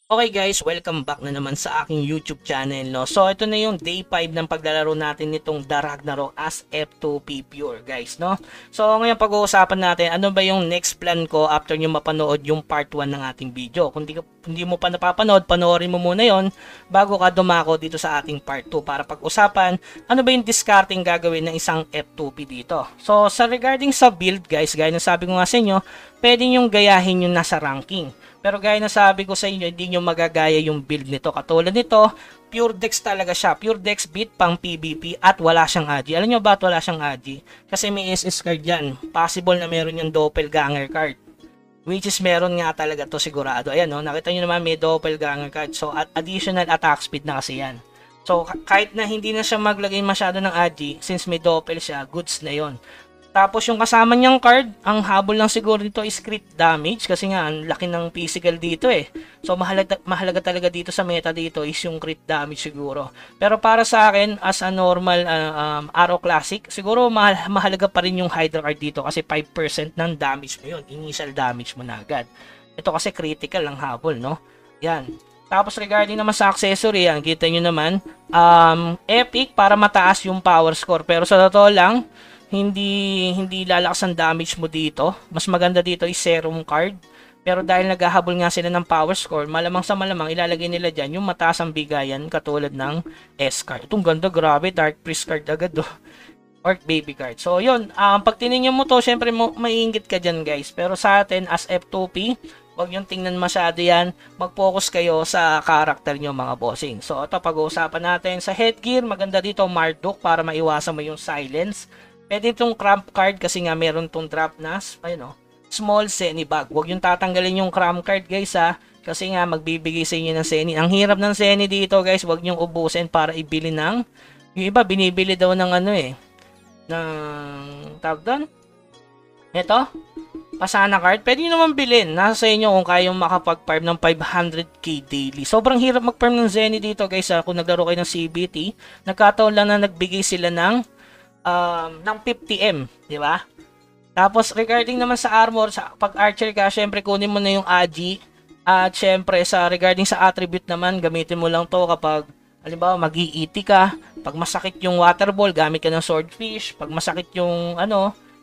Okay guys, welcome back na naman sa aking YouTube channel, no. So ito na yung day 5 ng paglalaro natin nitong The Ragnarok as F2P Pure, guys, no. So ngayon pag-uusapan natin ano ba yung next plan ko after nyo mapanood yung part 1 ng ating video. Kung hindi mo pa napapanood, panoorin mo muna yon bago ka dumako dito sa ating part 2 para pag-usapan ano ba yung discarding gagawin ng isang F2P dito. So sa regarding sa build, guys, gaya na sabi ko nga sa inyo, pwede yung gayahin yung nasa ranking. Pero gaya na sabi ko sa inyo, hindi nyo magagaya yung build nito. Katulad nito, pure dex talaga siya. Pure dex beat pang PvP at wala siyang agi. Alam nyo ba at wala siyang agi? Kasi may SS card yan. Possible na meron yung doppelganger card. Which is meron nga talaga to sigurado. Ayan, no? Nakita nyo naman may doppelganger card. So additional attack speed na kasi yan. So kahit na hindi na siya maglagay masyado ng agi, since may doppel siya, goods na yon. Tapos yung kasama niyang card, ang habol lang siguro nito is crit damage kasi nga ang laki ng physical dito eh. So mahalaga talaga dito sa meta dito is yung crit damage siguro. Pero para sa akin as a normal Arrow Classic, siguro mahalaga pa rin yung Hydra card dito kasi 5% ng damage mo yun. Initial damage mo na agad. Ito kasi critical ang habol, no? Yan. Tapos regarding naman sa accessory, yan, kita nyo naman, epic para mataas yung power score. Pero sa totoo lang, hindi lalakas ang damage mo dito. Mas maganda dito is serum card. Pero dahil naghahabol nga sila ng power score, malamang sa malamang ilalagay nila dyan yung mataas ang bigayan katulad ng S card. Itong ganda, grabe, Dark Priest card agad do. Orc Baby card. So yun, pag tinignan mo to, syempre maiinggit ka dyan, guys. Pero sa atin as F2P, wag yung tingnan masyado yan. Mag-focus kayo sa karakter nyo, mga bossing. So ito, pag-uusapan natin sa headgear. Maganda dito Marduk para maiwasan mo yung silence. Pwede itong cramp card kasi nga meron itong drop na ayun, small Seni bag. Huwag yung tatanggalin yung cramp card, guys, ha. Kasi nga magbibigay sa inyo ng Seni. Ang hirap ng Seni dito, guys. Huwag yung ubusin para ibili ng, yung iba binibili daw ng ano eh, ng tawag doon. Ito, pasana card. Pwede nyo naman bilhin. Nasa sa inyo kung kayong makapag-farm ng 500k daily. Sobrang hirap mag-farm ng Zenny dito, guys, ha. Kung naglaro kayo ng CBT, nagkataon lang na nagbigay sila ng 50M, di ba? Tapos regarding naman sa armor, sa pag archer ka, syempre kunin mo na yung agi. At syempre sa regarding sa attribute naman, gamitin mo lang to kapag halimbawa mag-iiti ka, pag masakit yung water ball, gamit ka ng swordfish, pag masakit yung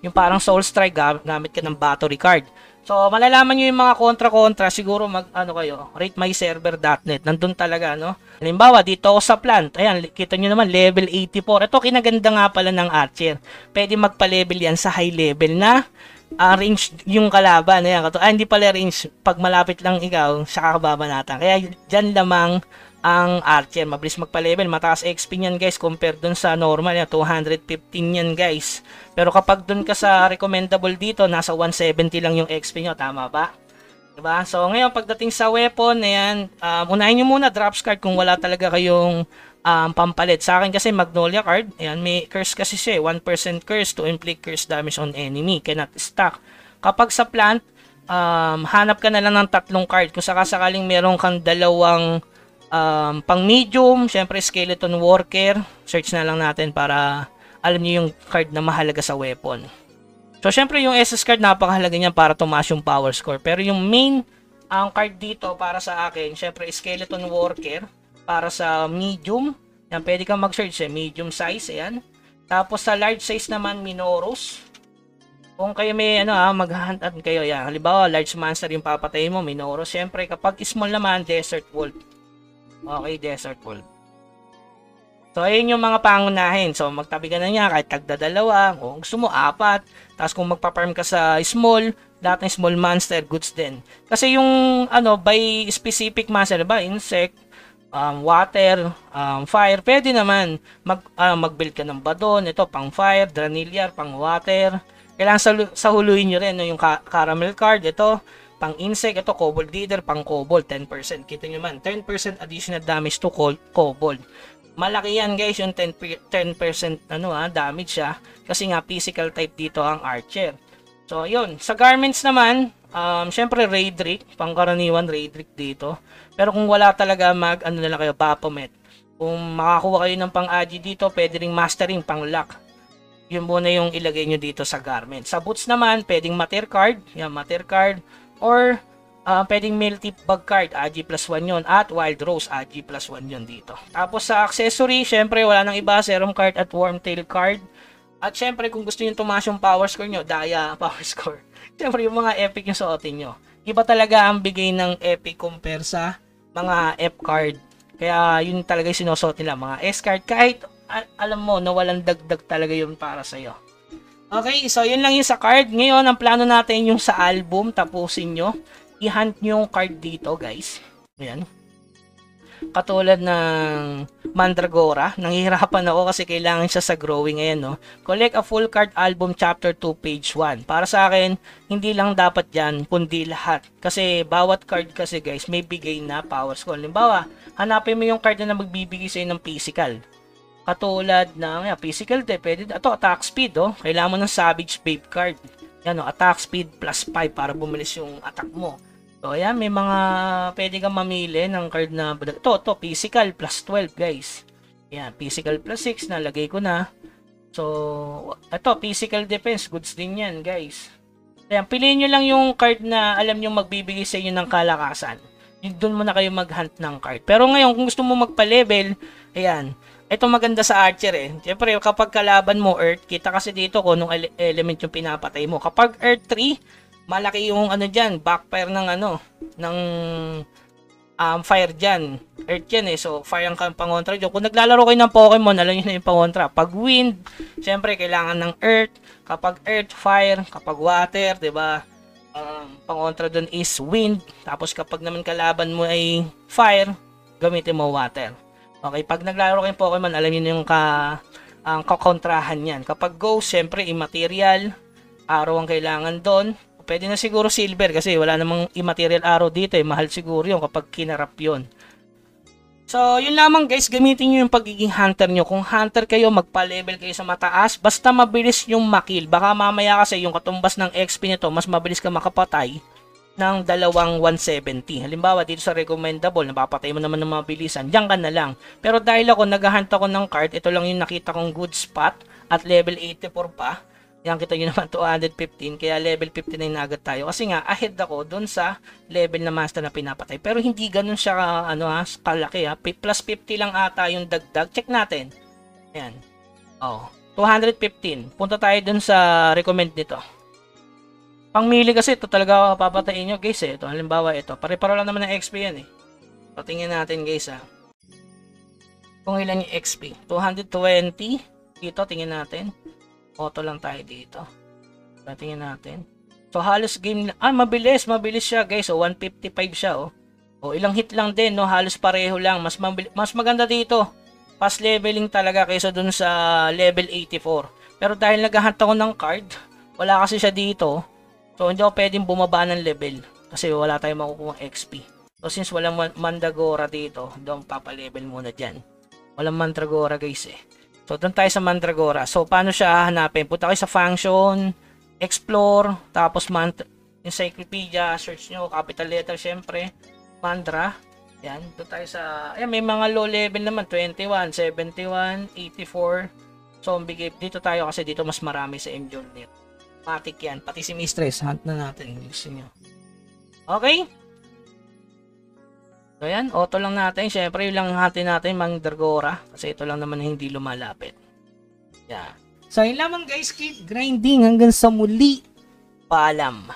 yung parang soul strike, gamit ka ng battery card. So, malalaman nyo yung mga kontra-kontra, siguro kayo, ratemyserver.net, nandun talaga, no? Halimbawa, dito ako sa plant, ayan, kita nyo naman, level 84. Ito, kinaganda nga pala ng Archer. Pwede magpa-level yan sa high level na range yung kalaban. Ayan, hindi pala range, pag malapit lang ikaw, siya kababanatan. Kaya, dyan lamang ang Archer, mabilis magpa-level, mataas XP niyan, guys, compare dun sa normal, 215 yan, guys. Pero kapag dun ka sa recommendable dito, nasa 170 lang yung XP nyo, tama ba? Diba? So ngayon pagdating sa weapon, ayan, unahin nyo muna drops card kung wala talaga kayong pampalit. Sa akin kasi Magnolia card, ayan, may curse kasi siya, 1% curse to inflict curse damage on enemy, cannot stack. Kapag sa plant, hanap ka na lang ng tatlong card. Kung sakasakaling meron kang dalawang pang medium, syempre skeleton worker, search na lang natin para alam niyo yung card na mahalaga sa weapon. So syempre yung SS card napakahalaga niyan para tumaas yung power score. Pero yung main ang card dito para sa akin, syempre skeleton worker para sa medium. Yan, pwede kang mag-search medium size, ayan. Tapos sa large size naman Minoros. Kung kayo may maghahunt kayo, yan. Halimbawa large monster yung papatay mo, Minoros. Syempre kapag small naman, Desert Wolf. Okay, Desert Wolf. So, ayun yung mga pangunahin. So, magtabi ka na niya kahit tagdadalawa. Kung gusto mo, 4. Tapos, kung magpa-farm ka sa small, lahat ng small monster, goods din. Kasi yung, by specific monster, ba, insect, water, fire, pwede naman. Mag-build ka ng badon. Ito, pang fire, dranilliar, pang water. Kailangan sa huluin nyo rin, yung caramel card. Ito, pang insect, ito kobold leader, pang kobold 10%. Kita nyo man, 10% additional damage to kobold. Malaki yan, guys, yung 10% damage siya kasi nga physical type dito ang archer. So yun, sa garments naman, syempre Raedric, pangkaraniwan Raedric dito. Pero kung wala talaga na lang kayo, Baphomet. Kung makakuha kayo ng pang-agi dito, pwede ring mastering, pang lock. Yun muna yung ilagay nyo dito sa garment. Sa boots naman, pwedeng mater card, yan, mater card. Or Pwedeng Melty Bug card, AG plus 1 yun. At Wild Rose, AG plus 1 yun dito. Tapos sa accessory, syempre wala nang iba, Serum card at Wormtail card. At syempre kung gusto nyo tumaas yung power score nyo, Daya power score. Syempre yung mga epic yung suotin nyo. Iba talaga ang bigay ng epic compare sa mga F card. Kaya yun talaga yung sinusuot nila, mga S card. Kahit alam mo na walang dagdag talaga yun para sa'yo. Okay, so yun lang yung sa card. Ngayon, ang plano natin yung sa album, tapusin nyo. I-hunt nyo yung card dito, guys. Ayan. Katulad ng Mandragora. Nanghihirapan ako kasi kailangan siya sa growing. Ayan, no? Collect a full card album chapter 2 page 1. Para sa akin, hindi lang dapat yan, kundi lahat. Kasi bawat card kasi, guys, may bigay na power score. Halimbawa, hanapin mo yung card na magbibigay sa'yo ng physical. Katulad ng physical de, pwede ito attack speed, oh. Kailangan mo ng Savage Babe card. Yan, oh, attack speed plus 5 para bumilis yung attack mo. So ayan, may mga pwede kang mamili ng card na ito physical plus 12, guys. Yan, physical plus 6 nalagay ko na. So ito physical defense, goods din yan, guys. Ayan, piliin nyo lang yung card na alam nyo magbibigay sa inyo ng kalakasan. Doon mo na kayo mag-hunt ng card. Pero ngayon, kung gusto mo magpa-level, ayan, ito maganda sa Archer eh. Siyempre, kapag kalaban mo Earth, kita kasi dito kung anong element yung pinapatay mo. Kapag Earth 3, malaki yung ano dyan, backfire ng ano, ng fire dyan. Earth yan eh. So, fire ang pangontra dyan. Kung naglalaro kayo ng Pokemon, alam nyo na yung pangontra. Pag wind, siyempre, kailangan ng Earth. Kapag Earth, fire. Kapag water, diba? Pangontra dun is wind. Tapos kapag naman kalaban mo ay fire, gamitin mo water. Okay, pag naglalaro kayong Pokemon, alam niyo yung kakontrahan yan. Kapag Ghost, syempre, immaterial, araw ang kailangan doon. Pwede na siguro silver kasi wala namang immaterial araw dito eh. Mahal siguro yun kapag kinarap yun. So, yun lamang guys, gamitin nyo yung pagiging hunter nyo. Kung hunter kayo, magpa-level kayo sa mataas, basta mabilis yung makill. Baka mamaya kasi yung katumbas ng XP nito, mas mabilis ka makapatay ng dalawang 170. Halimbawa, dito sa recommendable, napapatay mo naman ng mabilisan, diyan ka na lang. Pero dahil ako, naghahunt ako ng card, ito lang yung nakita kong good spot at level 84 pa. Yan, kita nyo naman 215, kaya level 59 na agad tayo. Kasi nga, ahead ako dun sa level na master na pinapatay. Pero hindi ganun siya, kalaki ha. Plus 50 lang ata yung dagdag. Check natin. Ayan. Oh, 215. Punta tayo dun sa recommend nito. Pangmili kasi ito talaga papatayin nyo guys eh. Ito, halimbawa ito. Pare-paro lang naman ng XP yan eh. Patingin natin guys ha. Kung ilan yung XP. 220. Dito, tingin natin. Auto lang tayo dito. Patingin natin. So halos game, mabilis siya guys. So 155 siya oh. O ilang hit lang din no. Halos pareho lang. Mas maganda dito. Pass leveling talaga kaysa dun sa level 84. Pero dahil naghahunt ako ng card, wala kasi siya dito. So, hindi ako pwedeng bumaba ng level kasi wala tayong makukuha XP. So, since walang Mandragora dito, doon papalevel muna dyan. Walang Mandragora guys eh. So, doon tayo sa Mandragora. So, paano siya hahanapin? Punta kayo sa function, explore, tapos encyclopedia, search nyo, capital letter syempre, Mandra. Yan, doon tayo sa, ayan, may mga low level naman, 21, 71, 84. Zombie Cave. Dito tayo kasi dito mas marami sa M-Journey. Matik yan. Pati si Mistress. Hunt na natin. Gusto nyo. Okay. So yan. Auto lang natin. Siyempre yung lang huntin natin. Mandragora. Kasi ito lang naman hindi lumalapit. Yeah. So yun lamang guys. Keep grinding hanggang sa muli. Paalam.